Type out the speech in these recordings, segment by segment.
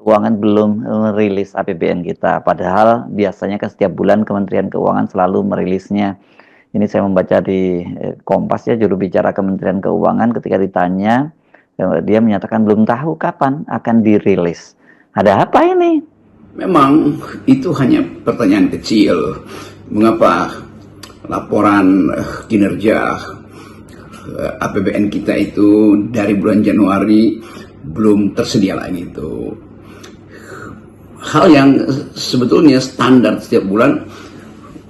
Keuangan belum merilis APBN kita, padahal biasanya kan setiap bulan Kementerian Keuangan selalu merilisnya. Ini saya membaca di Kompas ya, juru bicara Kementerian Keuangan ketika ditanya, dia menyatakan belum tahu kapan akan dirilis. Ada apa ini? Memang itu hanya pertanyaan kecil. Mengapa laporan kinerja APBN kita itu dari bulan Januari belum tersedia lagi itu? Hal yang sebetulnya standar setiap bulan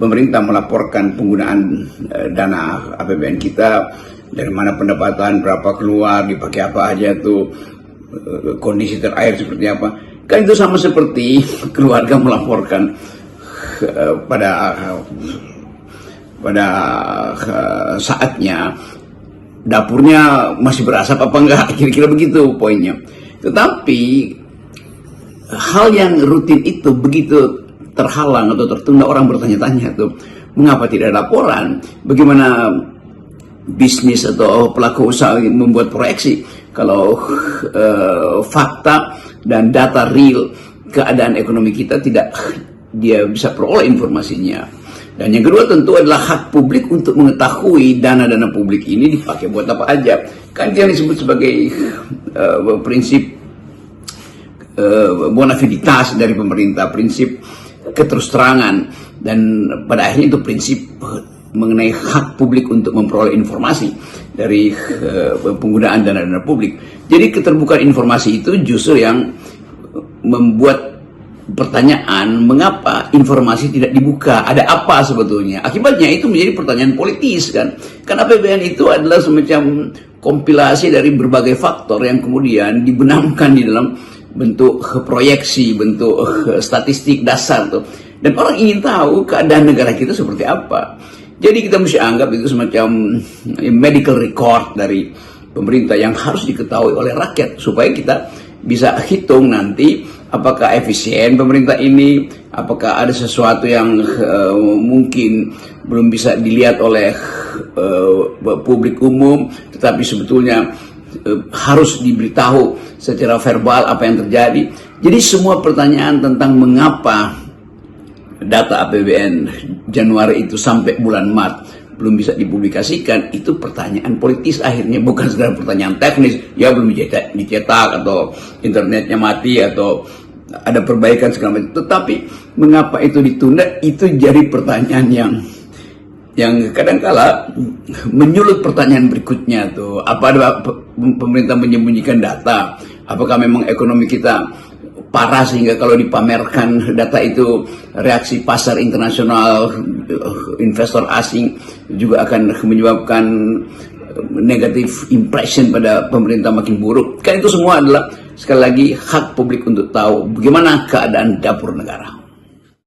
pemerintah melaporkan penggunaan dana APBN kita, dari mana pendapatan, berapa keluar, dipakai apa aja tuh, kondisi terakhir seperti apa. Kan itu sama seperti keluarga melaporkan pada saatnya dapurnya masih berasap apa enggak, kira-kira begitu poinnya. Tetapi hal yang rutin itu begitu terhalang atau tertunda, orang bertanya-tanya tuh, mengapa tidak ada laporan? Bagaimana bisnis atau pelaku usaha membuat proyeksi kalau fakta dan data real keadaan ekonomi kita tidak dia bisa peroleh informasinya. Dan yang kedua tentu adalah hak publik untuk mengetahui dana-dana publik ini dipakai buat apa aja. Kan yang disebut sebagai prinsip bonafiditas dari pemerintah, prinsip keterus-terangan, dan pada akhirnya itu prinsip mengenai hak publik untuk memperoleh informasi dari penggunaan dana-dana publik. Jadi keterbukaan informasi itu justru yang membuat pertanyaan, mengapa informasi tidak dibuka, ada apa sebetulnya. Akibatnya itu menjadi pertanyaan politis kan. Karena APBN itu adalah semacam kompilasi dari berbagai faktor yang kemudian dibenamkan di dalam bentuk proyeksi, bentuk statistik dasar tuh. Dan orang ingin tahu keadaan negara kita seperti apa. Jadi kita mesti anggap itu semacam medical record dari pemerintah yang harus diketahui oleh rakyat, supaya kita bisa hitung nanti apakah efisien pemerintah ini, apakah ada sesuatu yang mungkin belum bisa dilihat oleh publik umum, tetapi sebetulnya harus diberitahu secara verbal apa yang terjadi. Jadi semua pertanyaan tentang mengapa data APBN Januari itu sampai bulan Maret belum bisa dipublikasikan, itu pertanyaan politis akhirnya, bukan sekedar pertanyaan teknis, ya belum dicetak atau internetnya mati atau ada perbaikan segala macam. Tetapi mengapa itu ditunda, itu jadi pertanyaan yang kadang-kala menyulut pertanyaan berikutnya tuh. Apa ada pemerintah menyembunyikan data? Apakah memang ekonomi kita parah sehingga kalau dipamerkan data itu reaksi pasar internasional, investor asing juga akan menyebabkan negative impression pada pemerintah makin buruk? Kan itu semua adalah sekali lagi hak publik untuk tahu bagaimana keadaan dapur negara.